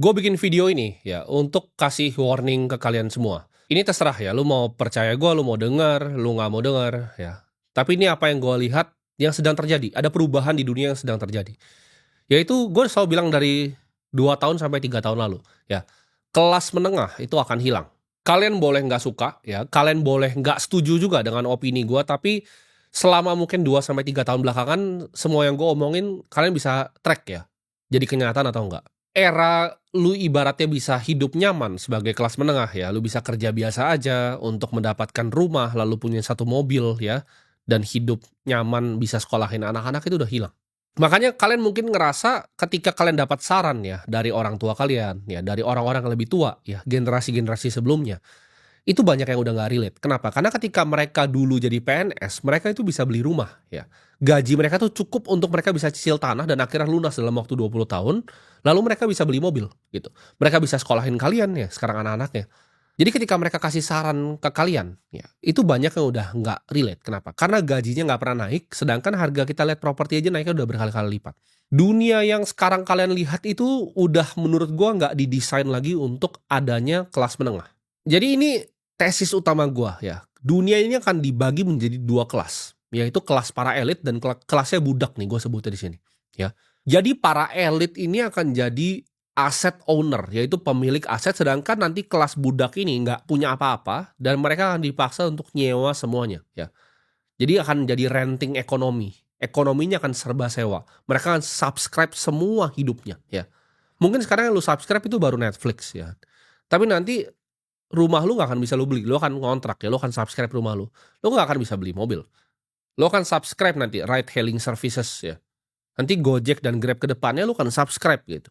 Gue bikin video ini ya untuk kasih warning ke kalian semua. Ini terserah ya, lu mau percaya gue, lu mau dengar, lu nggak mau dengar ya. Tapi ini apa yang gue lihat yang sedang terjadi. Ada perubahan di dunia yang sedang terjadi. Yaitu gue selalu bilang dari 2 tahun sampai 3 tahun lalu ya. Kelas menengah itu akan hilang. Kalian boleh nggak suka ya, kalian boleh nggak setuju juga dengan opini gue, tapi selama mungkin 2 sampai 3 tahun belakangan semua yang gue omongin kalian bisa track ya. Jadi kenyataan atau enggak. Era lu ibaratnya bisa hidup nyaman sebagai kelas menengah ya, lu bisa kerja biasa aja untuk mendapatkan rumah, lalu punya satu mobil ya, dan hidup nyaman bisa sekolahin anak-anak itu udah hilang. Makanya kalian mungkin ngerasa ketika kalian dapat saran ya dari orang tua kalian, ya dari orang-orang yang lebih tua ya, generasi-generasi sebelumnya, itu banyak yang udah nggak relate. Kenapa? Karena ketika mereka dulu jadi PNS, mereka itu bisa beli rumah ya. Gaji mereka tuh cukup untuk mereka bisa cicil tanah dan akhirnya lunas dalam waktu 20 tahun, lalu mereka bisa beli mobil gitu. Mereka bisa sekolahin kalian ya sekarang anak-anaknya. Jadi ketika mereka kasih saran ke kalian, ya itu banyak yang udah nggak relate. Kenapa? Karena gajinya nggak pernah naik, sedangkan harga kita lihat properti aja naiknya udah berkali-kali lipat. Dunia yang sekarang kalian lihat itu udah menurut gua nggak didesain lagi untuk adanya kelas menengah. Jadi ini tesis utama gua ya. Dunia ini akan dibagi menjadi 2 kelas, yaitu kelas para elit dan kelasnya budak nih gua sebutnya di sini, ya. Jadi para elit ini akan jadi asset owner, yaitu pemilik aset, sedangkan nanti kelas budak ini nggak punya apa-apa dan mereka akan dipaksa untuk nyewa semuanya, ya. Jadi akan jadi renting ekonomi. Ekonominya akan serba sewa. Mereka akan subscribe semua hidupnya, ya. Mungkin sekarang yang lu subscribe itu baru Netflix, ya. Tapi nanti rumah lu nggak akan bisa lu beli, lu akan ngontrak ya, lu akan subscribe rumah lu. Lu nggak akan bisa beli mobil. Lu akan subscribe nanti ride hailing services ya. Nanti Gojek dan Grab ke depannya lu akan subscribe gitu.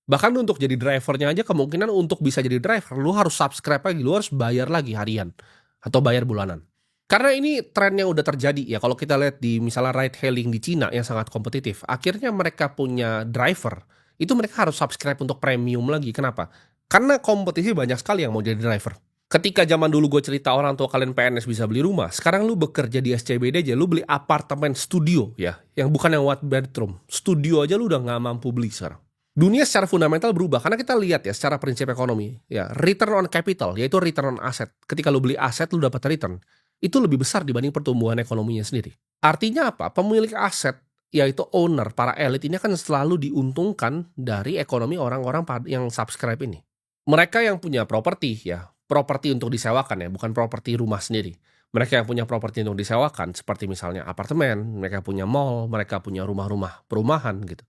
Bahkan untuk jadi drivernya aja kemungkinan untuk bisa jadi driver lu harus subscribe lagi, lu harus bayar lagi harian atau bayar bulanan. Karena ini tren yang udah terjadi ya, kalau kita lihat di misalnya ride hailing di Cina yang sangat kompetitif, akhirnya mereka punya driver, itu mereka harus subscribe untuk premium lagi. Kenapa? Karena kompetisi banyak sekali yang mau jadi driver. Ketika zaman dulu gue cerita orang tua kalian PNS bisa beli rumah, sekarang lu bekerja di SCBD aja, lu beli apartemen studio ya, yang bukan yang one bedroom. Studio aja lu udah nggak mampu beli sekarang. Dunia secara fundamental berubah karena kita lihat ya secara prinsip ekonomi ya, return on capital yaitu return on asset. Ketika lu beli aset lu dapat return. Itu lebih besar dibanding pertumbuhan ekonominya sendiri. Artinya apa? Pemilik aset yaitu owner, para elit ini akan selalu diuntungkan dari ekonomi orang-orang yang subscribe ini. Mereka yang punya properti ya, properti untuk disewakan ya, bukan properti rumah sendiri. Mereka yang punya properti untuk disewakan seperti misalnya apartemen, mereka punya mall, mereka punya rumah-rumah perumahan gitu.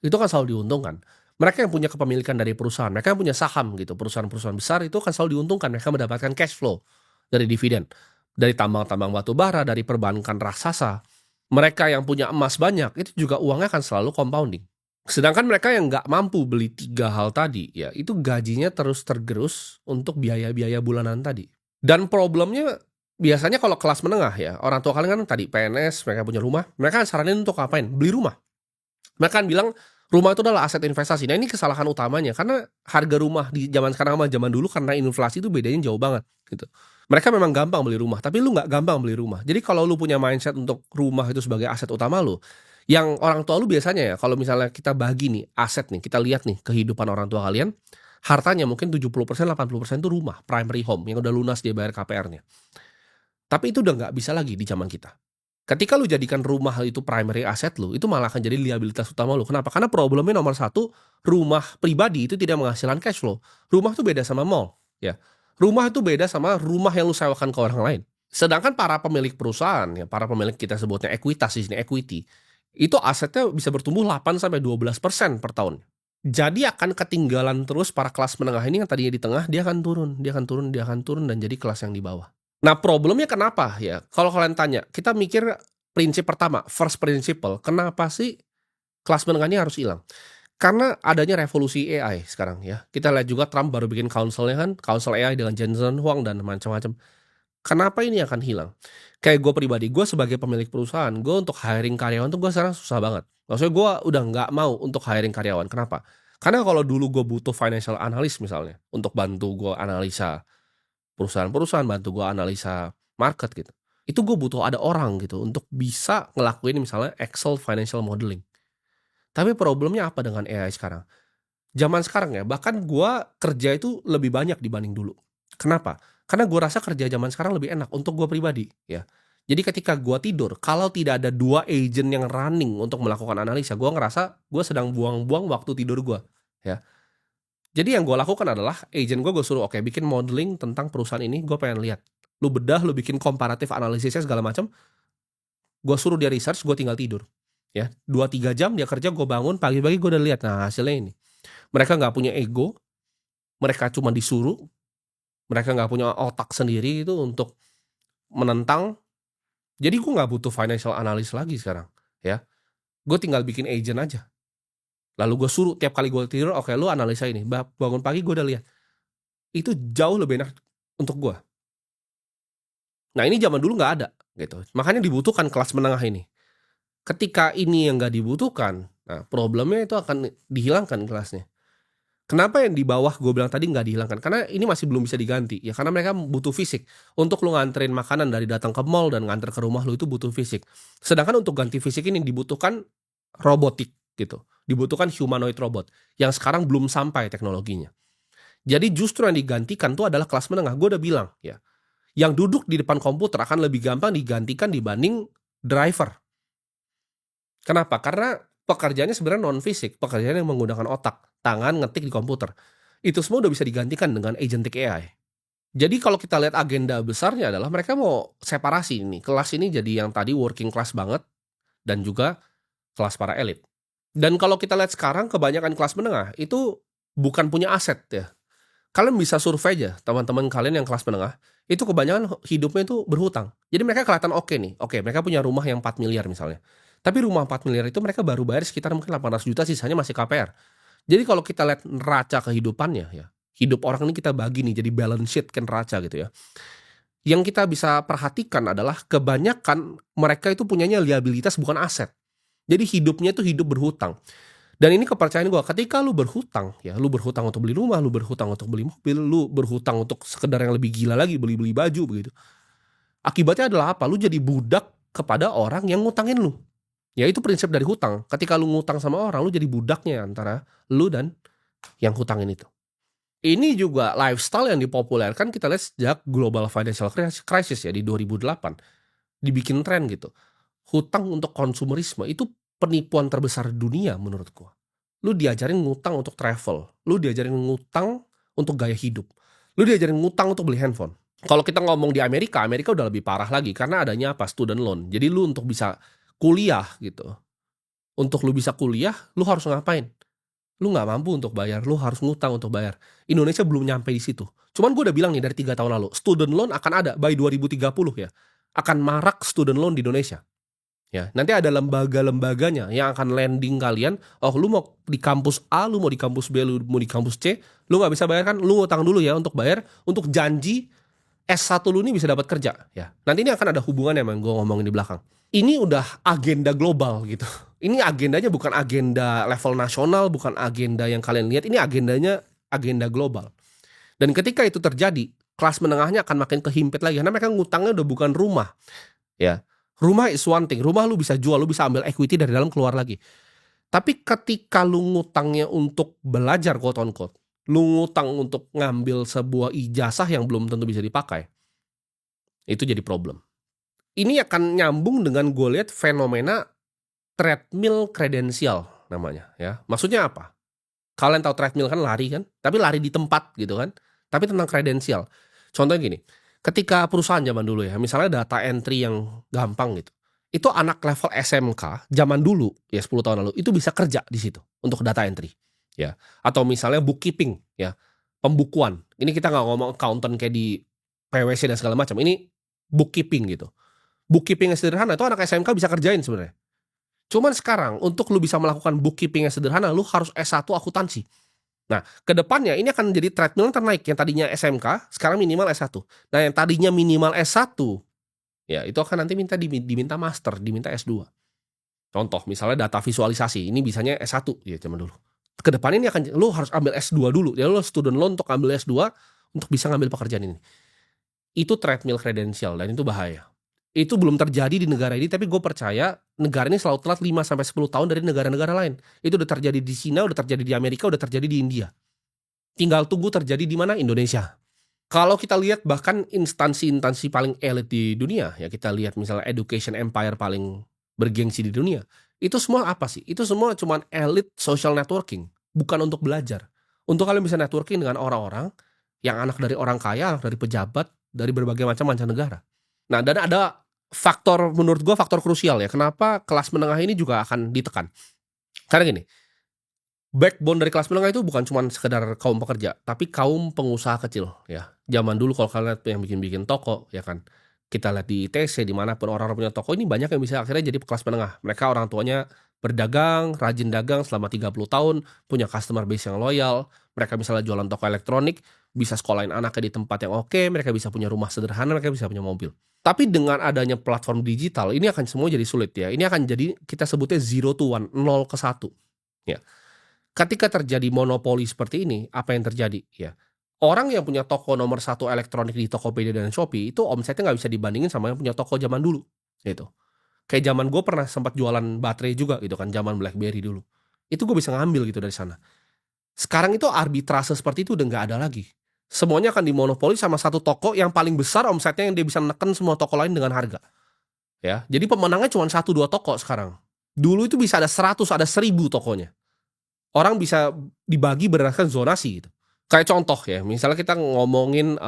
Itu kan selalu diuntungkan. Mereka yang punya kepemilikan dari perusahaan, mereka yang punya saham gitu, perusahaan-perusahaan besar itu kan selalu diuntungkan, mereka mendapatkan cash flow dari dividen, dari tambang-tambang batu bara, dari perbankan raksasa. Mereka yang punya emas banyak, itu juga uangnya akan selalu compounding. Sedangkan mereka yang nggak mampu beli 3 hal tadi, ya itu gajinya terus tergerus untuk biaya-biaya bulanan tadi. Dan problemnya biasanya kalau kelas menengah ya, orang tua kalian kan tadi PNS, mereka punya rumah, mereka kan saranin untuk ngapain? Beli rumah. Mereka kan bilang rumah itu adalah aset investasi. Nah ini kesalahan utamanya karena harga rumah di zaman sekarang sama zaman dulu karena inflasi itu bedanya jauh banget gitu. Mereka memang gampang beli rumah, tapi lu nggak gampang beli rumah. Jadi kalau lu punya mindset untuk rumah itu sebagai aset utama lu, yang orang tua lu biasanya ya kalau misalnya kita bagi nih aset nih, kita lihat nih kehidupan orang tua kalian, hartanya mungkin 70%, 80% itu rumah, primary home yang udah lunas dia bayar KPR-nya. Tapi itu udah nggak bisa lagi di zaman kita. Ketika lu jadikan rumah itu primary asset lu, itu malah akan jadi liabilitas utama lu. Kenapa? Karena problemnya nomor satu, rumah pribadi itu tidak menghasilkan cash flow. Rumah itu beda sama mall, ya. Rumah itu beda sama rumah yang lu sewakan ke orang lain. Sedangkan para pemilik perusahaan, ya, para pemilik kita sebutnya ekuitas di sini, equity, itu asetnya bisa bertumbuh 8-12% per tahun. Jadi akan ketinggalan terus para kelas menengah ini yang tadinya di tengah, dia akan turun, dia akan turun, dia akan turun dan jadi kelas yang di bawah. Nah problemnya kenapa ya, kalau kalian tanya, kita mikir prinsip pertama, first principle, kenapa sih kelas menengah ini harus hilang? Karena adanya revolusi AI sekarang ya. Kita lihat juga Trump baru bikin council-nya kan, council AI dengan Jensen Huang dan macam-macam. Kenapa ini akan hilang? Kayak gue pribadi, gue sebagai pemilik perusahaan, gue untuk hiring karyawan tuh gue sekarang susah banget. Maksudnya gue udah nggak mau untuk hiring karyawan. Kenapa? Karena kalau dulu gue butuh financial analyst misalnya, untuk bantu gue analisa perusahaan-perusahaan, bantu gue analisa market gitu. Itu gue butuh ada orang gitu untuk bisa ngelakuin misalnya Excel financial modeling. Tapi problemnya apa dengan AI sekarang? Zaman sekarang ya, bahkan gua kerja itu lebih banyak dibanding dulu. Kenapa? Karena gua rasa kerja zaman sekarang lebih enak untuk gua pribadi, ya. Jadi ketika gua tidur, kalau tidak ada 2 agent yang running untuk melakukan analisa, gua ngerasa gua sedang buang-buang waktu tidur gua, ya. Jadi yang gua lakukan adalah agent gua suruh, "Oke, bikin modeling tentang perusahaan ini, gua pengen lihat." Lu bedah, lu bikin komparatif analisisnya segala macam, gua suruh dia research, gua tinggal tidur, ya. 2, 3 jam dia kerja, gua bangun pagi-pagi gua udah lihat, nah hasilnya ini. Mereka nggak punya ego, mereka cuma disuruh, mereka nggak punya otak sendiri itu untuk menentang. Jadi gue nggak butuh financial analyst lagi sekarang, ya. Gue tinggal bikin agent aja. Lalu gue suruh tiap kali gue tidur, "Oke, lu analisa ini." Bangun pagi gue udah lihat. Itu jauh lebih enak untuk gue. Nah, ini zaman dulu nggak ada, gitu. Makanya dibutuhkan kelas menengah ini. Ketika ini yang nggak dibutuhkan, nah problemnya itu akan dihilangkan kelasnya. Kenapa yang di bawah gue bilang tadi nggak dihilangkan? Karena ini masih belum bisa diganti, ya karena mereka butuh fisik. Untuk lu nganterin makanan dari datang ke mall dan nganter ke rumah lu itu butuh fisik. Sedangkan untuk ganti fisik ini dibutuhkan robotik gitu. Dibutuhkan humanoid robot yang sekarang belum sampai teknologinya. Jadi justru yang digantikan tuh adalah kelas menengah. Gue udah bilang ya, yang duduk di depan komputer akan lebih gampang digantikan dibanding driver. Kenapa? Karena pekerjaannya sebenarnya non fisik, pekerjaan yang menggunakan otak, tangan ngetik di komputer. Itu semua udah bisa digantikan dengan agentic AI. Jadi kalau kita lihat agenda besarnya adalah mereka mau separasi ini, kelas ini jadi yang tadi working class banget dan juga kelas para elit. Dan kalau kita lihat sekarang kebanyakan kelas menengah itu bukan punya aset ya. Kalian bisa survei aja teman-teman kalian yang kelas menengah, itu kebanyakan hidupnya itu berhutang. Jadi mereka kelihatan oke nih, oke mereka punya rumah yang 4 miliar misalnya. Tapi rumah 4 miliar itu mereka baru bayar sekitar mungkin 800 juta, sisanya masih KPR. Jadi kalau kita lihat neraca kehidupannya ya, hidup orang ini kita bagi nih jadi balance sheet kan neraca gitu ya. Yang kita bisa perhatikan adalah kebanyakan mereka itu punyanya liabilitas bukan aset. Jadi hidupnya itu hidup berhutang. Dan ini kepercayaan gue, ketika lu berhutang, ya lu berhutang untuk beli rumah, lu berhutang untuk beli mobil, lu berhutang untuk sekedar yang lebih gila lagi, beli-beli baju begitu. Akibatnya adalah apa? Lu jadi budak kepada orang yang ngutangin lu. Ya itu prinsip dari hutang. Ketika lu ngutang sama orang, lu jadi budaknya antara lu dan yang hutangin itu. Ini juga lifestyle yang dipopulerkan kita lihat sejak global financial crisis ya di 2008. Dibikin tren gitu. Hutang untuk konsumerisme itu penipuan terbesar dunia menurut gua. Lu diajarin ngutang untuk travel, lu diajarin ngutang untuk gaya hidup, lu diajarin ngutang untuk beli handphone. Kalau kita ngomong di Amerika, Amerika udah lebih parah lagi karena adanya apa? Student loan. Jadi lu untuk bisa kuliah gitu. Untuk lu bisa kuliah, lu harus ngapain? Lu nggak mampu untuk bayar, lu harus ngutang untuk bayar. Indonesia belum nyampe di situ. Cuman gue udah bilang nih dari 3 tahun lalu, student loan akan ada by 2030 ya. Akan marak student loan di Indonesia. Ya, nanti ada lembaga-lembaganya yang akan lending kalian. Oh, lu mau di kampus A, lu mau di kampus B, lu mau di kampus C, lu nggak bisa bayar kan? Lu ngutang dulu ya untuk bayar, untuk janji S1 lu ini bisa dapat kerja. Ya, nanti ini akan ada hubungannya yang gue ngomongin di belakang. Ini udah agenda global gitu. Ini agendanya bukan agenda level nasional, bukan agenda yang kalian lihat. Ini agendanya agenda global. Dan ketika itu terjadi, kelas menengahnya akan makin kehimpit lagi. Karena mereka ngutangnya udah bukan rumah. Ya, rumah is one thing, rumah lu bisa jual, lu bisa ambil equity dari dalam keluar lagi. Tapi ketika lu ngutangnya untuk belajar quote on quote, lu ngutang untuk ngambil sebuah ijazah yang belum tentu bisa dipakai, itu jadi problem. Ini akan nyambung dengan gue lihat fenomena treadmill kredensial namanya ya. Maksudnya apa? Kalian tahu treadmill kan lari kan? Tapi lari di tempat gitu kan. Tapi tentang kredensial. Contohnya gini, ketika perusahaan zaman dulu ya, misalnya data entry yang gampang gitu. Itu anak level SMK zaman dulu ya 10 tahun lalu itu bisa kerja di situ untuk data entry ya. Atau misalnya bookkeeping ya, pembukuan. Ini kita nggak ngomong accountant kayak di PwC dan segala macam. Ini bookkeeping gitu. Bookkeeping yang sederhana itu anak SMK bisa kerjain sebenarnya. Cuman sekarang untuk lu bisa melakukan bookkeeping yang sederhana, lu harus S1 akuntansi. Nah, kedepannya ini akan jadi treadmill ternaik. Yang tadinya SMK, sekarang minimal S1. Nah, yang tadinya minimal S1, ya itu akan nanti diminta master, diminta S2. Contoh, misalnya data visualisasi, ini bisanya S1 ya zaman dulu. Kedepannya ini akan, lu harus ambil S2 dulu. Ya lu student loan untuk ambil S2 untuk bisa ngambil pekerjaan ini. Itu treadmill kredensial dan itu bahaya. Itu belum terjadi di negara ini, tapi gue percaya negara ini selalu telat 5 sampai 10 tahun dari negara-negara lain. Itu udah terjadi di Cina, udah terjadi di Amerika, udah terjadi di India. Tinggal tunggu terjadi di mana? Indonesia. Kalau kita lihat bahkan instansi-instansi paling elit di dunia, ya kita lihat misalnya education empire paling bergengsi di dunia, itu semua apa sih? Itu semua cuman elit social networking, bukan untuk belajar. Untuk kalian bisa networking dengan orang-orang yang anak dari orang kaya, anak dari pejabat, dari berbagai macam mancanegara. Nah, dan ada faktor menurut gua faktor krusial ya, kenapa kelas menengah ini juga akan ditekan. Karena gini, backbone dari kelas menengah itu bukan cuma sekedar kaum pekerja, tapi kaum pengusaha kecil ya. Zaman dulu kalau kalian lihat yang bikin-bikin toko ya kan, kita lihat di ITC dimanapun orang-orang punya toko ini banyak yang bisa akhirnya jadi kelas menengah. Mereka orang tuanya berdagang, rajin dagang selama 30 tahun, punya customer base yang loyal, mereka misalnya jualan toko elektronik, bisa sekolahin anaknya di tempat yang oke, mereka bisa punya rumah sederhana, mereka bisa punya mobil. Tapi dengan adanya platform digital, ini akan semua jadi sulit ya. Ini akan jadi kita sebutnya zero to one, 0 ke 1 ya. Ketika terjadi monopoli seperti ini, apa yang terjadi? Ya, orang yang punya toko nomor satu elektronik di Tokopedia dan Shopee itu omsetnya nggak bisa dibandingin sama yang punya toko zaman dulu, gitu. Kayak zaman gue pernah sempat jualan baterai juga gitu kan, zaman BlackBerry dulu. Itu gue bisa ngambil gitu dari sana. Sekarang itu arbitrase seperti itu udah nggak ada lagi. Semuanya akan dimonopoli sama satu toko yang paling besar omsetnya yang dia bisa neken semua toko lain dengan harga. Ya, jadi pemenangnya cuma 1-2 toko sekarang. Dulu itu bisa ada 100, ada 1000 tokonya. Orang bisa dibagi berdasarkan zonasi gitu. Kayak contoh ya, misalnya kita ngomongin,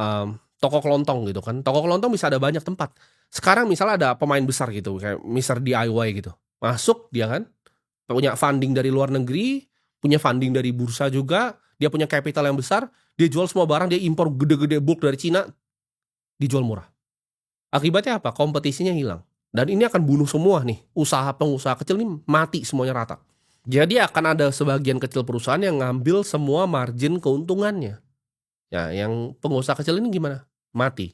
toko kelontong gitu kan, toko kelontong bisa ada banyak tempat. Sekarang misalnya ada pemain besar gitu, kayak Mister DIY gitu, masuk dia kan, punya funding dari luar negeri, punya funding dari bursa juga, dia punya capital yang besar, dia jual semua barang, dia impor gede-gede bulk dari Cina, dijual murah. Akibatnya apa? Kompetisinya hilang, dan ini akan bunuh semua nih, usaha pengusaha kecil nih mati semuanya rata. Jadi akan ada sebagian kecil perusahaan yang ngambil semua margin keuntungannya. Ya, yang pengusaha kecil ini gimana? Mati,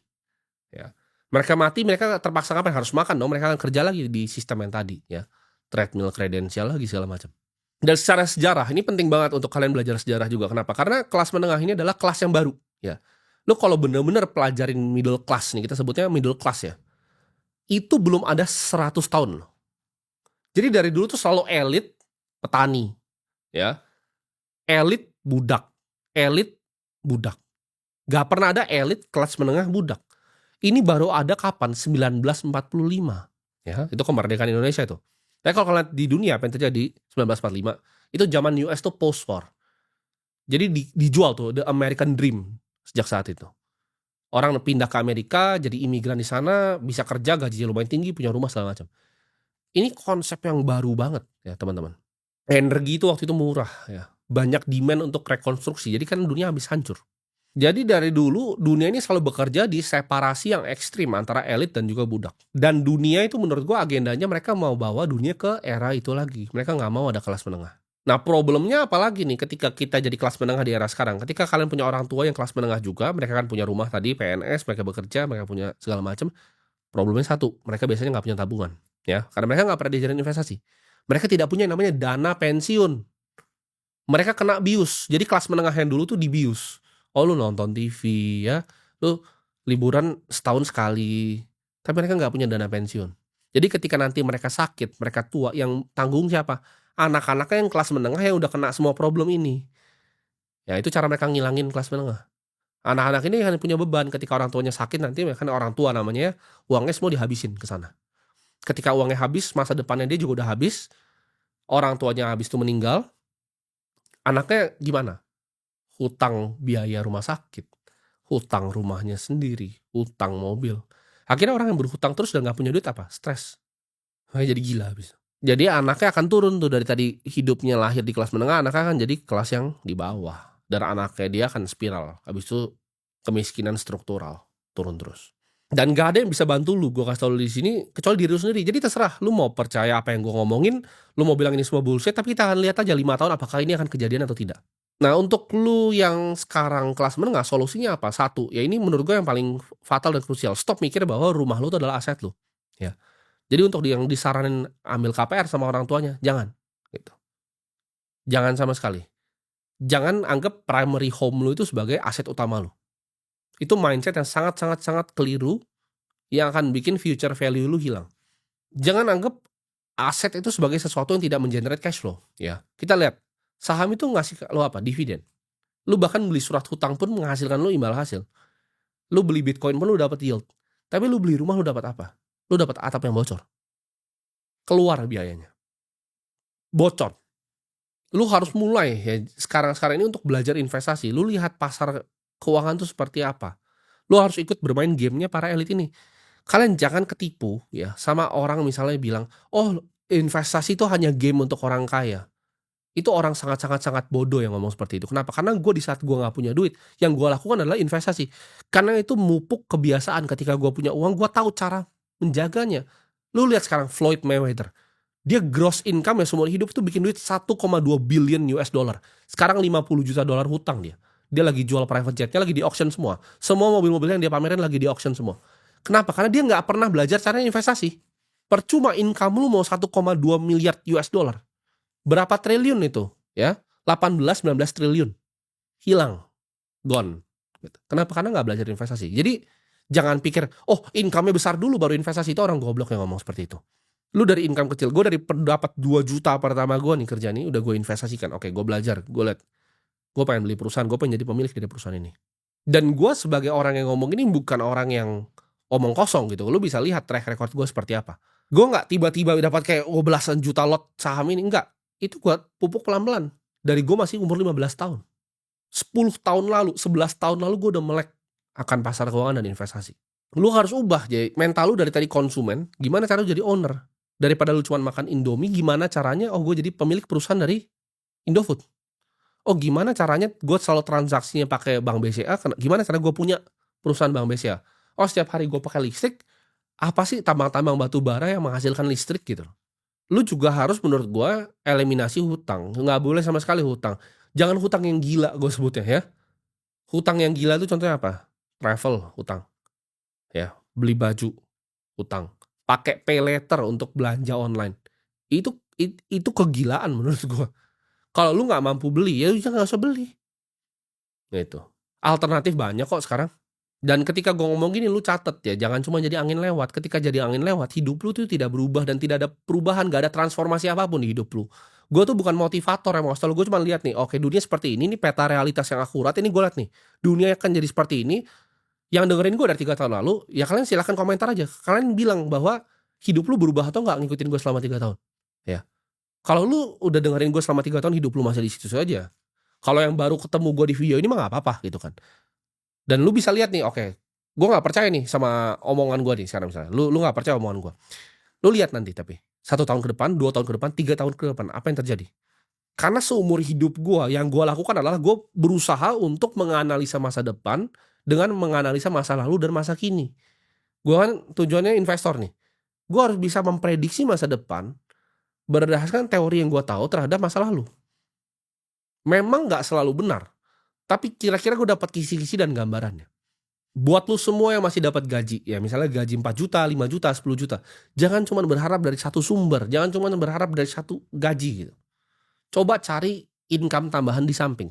ya. Mereka mati, mereka terpaksa ngapain? Harus makan dong, mereka akan kerja lagi di sistem yang tadi, ya. Treadmill kredensial lagi segala macam. Dan secara sejarah, ini penting banget untuk kalian belajar sejarah juga. Kenapa? Karena kelas menengah ini adalah kelas yang baru, ya. Lu kalau bener-bener pelajarin middle class nih, kita sebutnya middle class ya, itu belum ada 100 tahun loh. Jadi dari dulu tuh selalu elit, petani, ya. Elit budak, elit budak. Gak pernah ada elit kelas menengah budak. Ini baru ada kapan? 1945. Ya, itu kemerdekaan Indonesia itu. Tapi kalau kalian di dunia apa yang terjadi 1945, itu zaman US tuh post war. Jadi dijual tuh the American Dream sejak saat itu. Orang pindah ke Amerika jadi imigran di sana, bisa kerja gajinya lumayan tinggi, punya rumah segala macam. Ini konsep yang baru banget ya, teman-teman. Energi itu waktu itu murah ya. Banyak demand untuk rekonstruksi. Jadi kan dunia habis hancur. Jadi dari dulu dunia ini selalu bekerja di separasi yang ekstrim antara elit dan juga budak. Dan dunia itu menurut gua agendanya mereka mau bawa dunia ke era itu lagi. Mereka nggak mau ada kelas menengah. Nah problemnya apalagi nih ketika kita jadi kelas menengah di era sekarang. Ketika kalian punya orang tua yang kelas menengah juga, mereka kan punya rumah tadi PNS, mereka bekerja, mereka punya segala macam. Problemnya satu, mereka biasanya nggak punya tabungan, ya, karena mereka nggak pernah diajarin investasi. Mereka tidak punya yang namanya dana pensiun. Mereka kena bius. Jadi kelas menengah yang dulu tuh dibius. Oh lu nonton TV ya, lu liburan setahun sekali, tapi mereka nggak punya dana pensiun. Jadi ketika nanti mereka sakit, mereka tua, yang tanggung siapa? Anak-anaknya yang kelas menengah yang udah kena semua problem ini. Ya itu cara mereka ngilangin kelas menengah. Anak-anak ini kan punya beban ketika orang tuanya sakit nanti kan orang tua namanya ya, uangnya semua dihabisin ke sana. Ketika uangnya habis, masa depannya dia juga udah habis, orang tuanya habis itu meninggal, anaknya gimana? Hutang biaya rumah sakit, hutang rumahnya sendiri, hutang mobil. Akhirnya orang yang berhutang terus udah nggak punya duit apa? Stres. Makanya jadi gila habis. Jadi anaknya akan turun tuh dari tadi hidupnya lahir di kelas menengah, anaknya akan jadi kelas yang di bawah. Dan anaknya dia akan spiral. Habis itu kemiskinan struktural, turun terus. Dan gak ada yang bisa bantu lu, gue kasih tau lu di sini kecuali diri lu sendiri. Jadi terserah, lu mau percaya apa yang gue ngomongin, lu mau bilang ini semua bullshit, tapi kita akan lihat aja 5 tahun apakah ini akan kejadian atau tidak. Nah untuk lu yang sekarang kelas menengah, solusinya apa? Satu, ya ini menurut gue yang paling fatal dan krusial. Stop mikir bahwa rumah lu itu adalah aset lu. Ya. Jadi untuk yang disaranin ambil KPR sama orang tuanya, jangan. Gitu. Jangan sama sekali. Jangan anggap primary home lu itu sebagai aset utama lu. Itu mindset yang sangat-sangat keliru, yang akan bikin future value lu hilang. Jangan anggap aset itu sebagai sesuatu yang tidak men-generate cash flow, ya. Kita lihat, saham itu ngasih lu apa? Dividen. Lu bahkan beli surat hutang pun menghasilkan lu imbal hasil. Lu beli Bitcoin pun lu dapat yield. Tapi lu beli rumah lu dapat apa? Lu dapat atap yang bocor. Keluar biayanya. Bocor. Lu harus mulai ya sekarang-sekarang ini untuk belajar investasi. Lu lihat pasar keuangan tuh seperti apa. Lu harus ikut bermain gamenya para elit ini. Kalian jangan ketipu ya sama orang misalnya bilang, "Oh, investasi itu hanya game untuk orang kaya." Itu orang sangat bodoh yang ngomong seperti itu. Kenapa? Karena gue di saat gue nggak punya duit, yang gue lakukan adalah investasi. Karena itu mupuk kebiasaan ketika gue punya uang, gue tahu cara menjaganya. Lu lihat sekarang Floyd Mayweather. Dia gross income ya seumur hidup tuh bikin duit 1,2 billion US dollar. Sekarang 50 juta dolar hutang dia. Dia lagi jual private jetnya, lagi di auction semua. Semua mobil-mobil yang dia pamerin lagi di auction semua. Kenapa? Karena dia nggak pernah belajar cara investasi. Percuma income lu mau 1,2 miliar US dollar. Berapa triliun itu? Ya, 18-19 triliun. Hilang. Gone. Kenapa? Karena nggak belajar investasi. Jadi jangan pikir, oh income-nya besar dulu baru investasi. Itu orang goblok yang ngomong seperti itu. Lu dari income kecil, gue dari dapat 2 juta pertama gue nih kerja nih, udah gue investasikan. Oke, gue belajar, gue liat, gue pengen beli perusahaan, gue pengen jadi pemilik dari perusahaan ini. Dan gue sebagai orang yang ngomong ini bukan orang yang omong kosong gitu. Lu bisa lihat track record gue seperti apa. Gue nggak tiba-tiba dapat kayak belasan juta lot saham ini, enggak. Itu gue pupuk pelan-pelan. Dari gue masih umur 15 tahun. 10 tahun lalu, 11 tahun lalu gue udah melek akan pasar keuangan dan investasi. Lu harus ubah jadi mental lu dari tadi konsumen, gimana cara lu jadi owner. Daripada lu cuma makan Indomie, gimana caranya gue jadi pemilik perusahaan dari Indofood. Gimana caranya gue selalu transaksinya pakai Bank BCA, gimana cara gue punya perusahaan Bank BCA. Setiap hari gue pakai listrik, apa sih tambang-tambang batu bara yang menghasilkan listrik gitu. Lu juga harus menurut gue eliminasi hutang. Nggak boleh sama sekali hutang. Jangan hutang yang gila gue sebutnya ya. Hutang yang gila itu contohnya apa? Travel, hutang. Ya, beli baju, hutang. Pakai pay letter untuk belanja online. Itu kegilaan menurut gue. Kalau lu nggak mampu beli, ya nggak usah beli. Gitu. Alternatif banyak kok sekarang. Dan ketika gue ngomong gini, lu catet ya, jangan cuma jadi angin lewat. Ketika jadi angin lewat, hidup lu tuh tidak berubah dan tidak ada perubahan, gak ada transformasi apapun di hidup lu. Gue tuh bukan motivator ya, maksudnya gue cuma lihat nih, oke dunia seperti ini peta realitas yang akurat, ini gue lihat nih, dunia akan jadi seperti ini. Yang dengerin gue dari 3 tahun lalu, ya kalian silahkan komentar aja. Kalian bilang bahwa hidup lu berubah atau gak ngikutin gue selama 3 tahun. Ya. Kalau lu udah dengerin gue selama 3 tahun, hidup lu masih di situ saja. Kalau yang baru ketemu gue di video ini mah gak apa-apa gitu kan. Dan lu bisa lihat nih, oke, gue nggak percaya nih sama omongan gue nih sekarang misalnya. Lu nggak percaya omongan gue. Lu lihat nanti tapi 1 tahun ke depan, 2 tahun ke depan, 3 tahun ke depan, apa yang terjadi? Karena seumur hidup gue, yang gue lakukan adalah gue berusaha untuk menganalisa masa depan dengan menganalisa masa lalu dan masa kini. Gue kan tujuannya investor nih. Gue harus bisa memprediksi masa depan berdasarkan teori yang gue tahu terhadap masa lalu. Memang nggak selalu benar. Tapi kira-kira gue dapat kisi-kisi dan gambarannya. Buat lu semua yang masih dapat gaji, ya misalnya gaji 4 juta, 5 juta, 10 juta. Jangan cuma berharap dari satu sumber, jangan cuma berharap dari satu gaji gitu. Coba cari income tambahan di samping.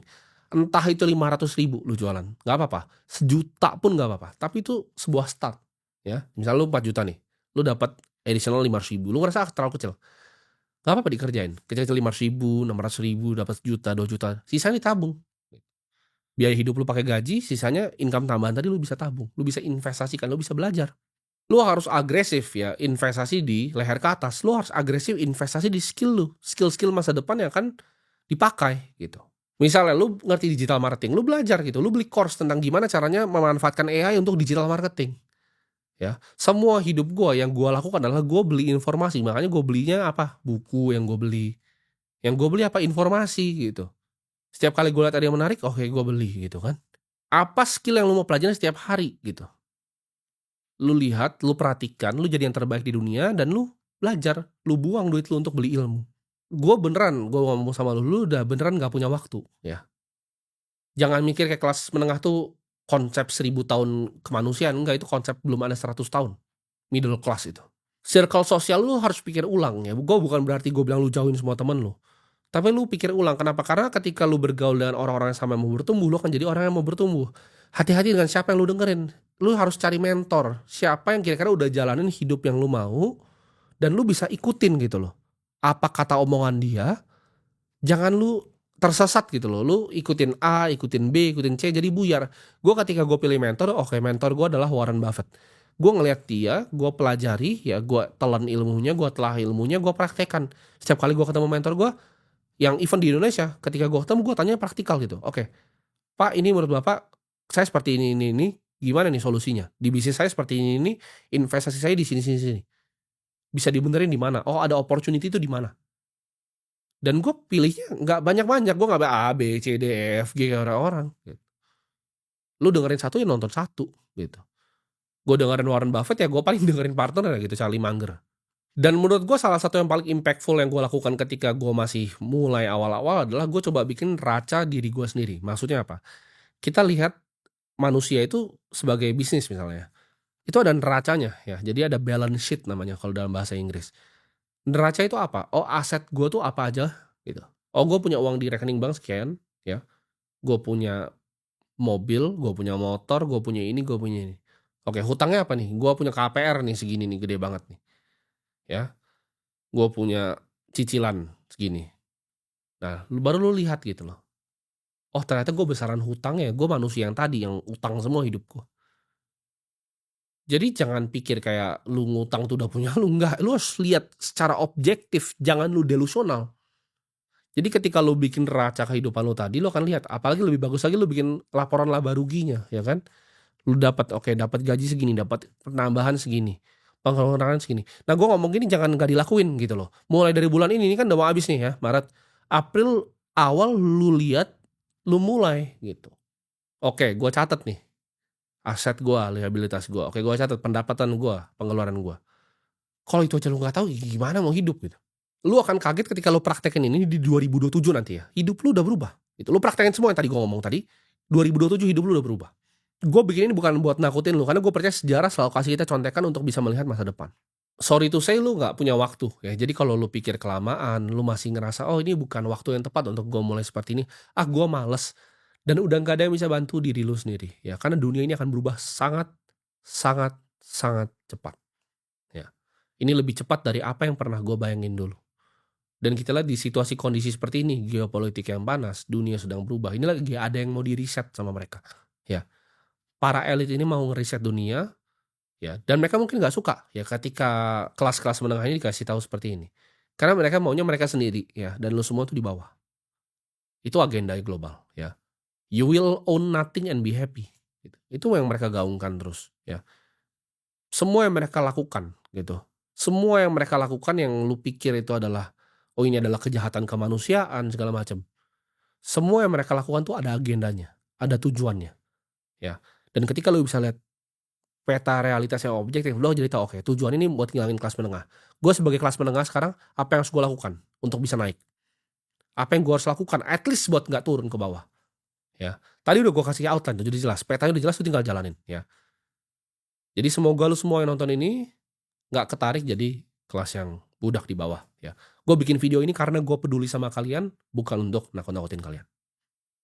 Entah itu 500.000 lu jualan, gak apa-apa. 1 juta pun gak apa-apa. Tapi itu sebuah start. Ya, misalnya lu 4 juta nih, lu dapat additional 500.000, lu ngerasa terlalu kecil. Gak apa-apa dikerjain. Kecil-kecil 500.000, 600.000, dapat 1 juta, 2 juta. Sisanya ditabung. Biaya hidup lu pakai gaji, sisanya income tambahan tadi lu bisa tabung, lu bisa investasikan, lu bisa belajar. Lu harus agresif ya, investasi di leher ke atas. Lu harus agresif investasi di skill lu, skill-skill masa depan yang akan dipakai gitu. Misalnya lu ngerti digital marketing, lu belajar gitu, lu beli course tentang gimana caranya memanfaatkan AI untuk digital marketing. Ya, semua hidup gua yang gua lakukan adalah gua beli informasi, makanya gua belinya apa? Buku yang gua beli. Yang gua beli apa? Informasi gitu. Setiap kali gue lihat ada yang menarik, oke gue beli gitu kan. Apa skill yang lu mau pelajarin setiap hari gitu. Lu lihat, lu perhatikan, lu jadi yang terbaik di dunia dan lu belajar. Lu buang duit lu untuk beli ilmu. Gue ngomong sama lu udah beneran gak punya waktu ya. Jangan mikir kayak kelas menengah tuh konsep 1000 tahun kemanusiaan. Enggak, itu konsep belum ada 100 tahun. Middle class itu. Circle sosial lu harus pikir ulang ya. Gue bukan berarti gue bilang lu jauhin semua temen lu. Tapi lu pikir ulang, kenapa? Karena ketika lu bergaul dengan orang-orang yang sama yang mau bertumbuh, lu akan jadi orang yang mau bertumbuh. Hati-hati dengan siapa yang lu dengerin. lu harus cari mentor. Siapa yang kira-kira udah jalanin hidup yang lu mau, dan lu bisa ikutin gitu loh. Apa kata omongan dia, jangan lu tersesat gitu loh. Lu ikutin A, ikutin B, ikutin C, jadi buyar. Ketika gue pilih mentor, oke, mentor gue adalah Warren Buffett. Gue ngeliat dia, gue pelajari, ya gue telan ilmunya, gue telah ilmunya, gue praktekkan. Setiap kali gue ketemu mentor gue, yang event di Indonesia, ketika gue ketemu, gue tanya praktikal gitu. Oke, Pak, ini menurut Bapak, saya seperti ini, gimana nih solusinya? Di bisnis saya seperti ini, investasi saya di sini. Bisa dibenerin di mana? Oh, ada opportunity itu di mana? Dan gue pilihnya nggak banyak-banyak, gue nggak A, B, C, D, E, F, G kayak orang-orang. Gitu. Lu dengerin satu ya nonton satu gitu. Gue dengerin Warren Buffett ya gue paling dengerin partner gitu, Charlie Munger. Dan menurut gue salah satu yang paling impactful yang gue lakukan ketika gue masih mulai awal-awal adalah gue coba bikin raca diri gue sendiri. Maksudnya apa? Kita lihat manusia itu sebagai bisnis misalnya. Itu ada neracanya ya. Jadi ada balance sheet namanya kalau dalam bahasa Inggris. Neraca itu apa? Oh, aset gue tuh apa aja gitu. Oh, gue punya uang di rekening bank sekian ya. Gue punya mobil, gue punya motor, gue punya ini, gue punya ini. Oke, hutangnya apa nih? Gue punya KPR nih segini nih, gede banget nih. Ya. Gue punya cicilan segini. Nah, baru lu lihat gitu loh. Oh, ternyata gue besaran hutangnya, gue manusia yang tadi yang utang semua hidup gue. Jadi jangan pikir kayak lu ngutang tuh udah punya lu, enggak. Lu harus lihat secara objektif, jangan lu delusional. Jadi ketika lu bikin neraca kehidupan lu tadi, lu akan lihat, apalagi lebih bagus lagi lu bikin laporan laba ruginya, ya kan? Lu dapat dapat gaji segini, dapat penambahan segini, pengeluaran segini. Nah, gua ngomong gini jangan nggak dilakuin gitu loh. Mulai dari bulan ini kan udah mau habis nih ya, Maret, April awal lu lihat, lu mulai gitu. Oke, gua catat nih, aset gua, liabilitas gua. Oke, gua catat pendapatan gua, pengeluaran gua. Kalau itu aja lu nggak tahu, gimana mau hidup gitu. Lu akan kaget ketika lu praktekin ini di 2027 nanti ya, hidup lu udah berubah gitu. Lu praktekin semua yang tadi gua ngomong tadi, 2027 hidup lu udah berubah. Gue bikin ini bukan buat nakutin lu, karena gue percaya sejarah selalu kasih kita contekan untuk bisa melihat masa depan. Sorry to say lu nggak punya waktu ya, jadi kalau lu pikir kelamaan, lu masih ngerasa, "Oh, ini bukan waktu yang tepat untuk gue mulai seperti ini. Ah, gue males." Dan udah nggak ada yang bisa bantu diri lu sendiri ya, karena dunia ini akan berubah sangat, sangat, sangat cepat ya. Ini lebih cepat dari apa yang pernah gue bayangin dulu. Dan kita lihat di situasi kondisi seperti ini, geopolitik yang panas, dunia sedang berubah, ini lagi ada yang mau di-reset sama mereka, ya. Para elit ini mau ngeriset dunia, ya, dan mereka mungkin nggak suka, ya, ketika kelas-kelas menengah ini dikasih tahu seperti ini. Karena mereka maunya mereka sendiri, ya, dan lu semua tuh di bawah. Itu agenda global, ya. You will own nothing and be happy, gitu. Itu yang mereka gaungkan terus, ya. Semua yang mereka lakukan, gitu. Semua yang mereka lakukan yang lu pikir itu adalah, oh ini adalah kejahatan kemanusiaan segala macam. Semua yang mereka lakukan tuh ada agendanya, ada tujuannya, ya. Dan ketika lu bisa lihat peta realitas yang objektif, lo jadi tahu, oke, tujuan ini buat ngilangin kelas menengah. Gue sebagai kelas menengah sekarang, apa yang harus gue lakukan untuk bisa naik? Apa yang gue harus lakukan at least buat nggak turun ke bawah, ya. Tadi udah gue kasih outline tuh, jadi jelas, petanya udah jelas, lu tinggal jalanin, ya. Jadi semoga lu semua yang nonton ini nggak ketarik jadi kelas yang budak di bawah, ya. Gue bikin video ini karena gue peduli sama kalian, bukan untuk nakut-nakutin kalian.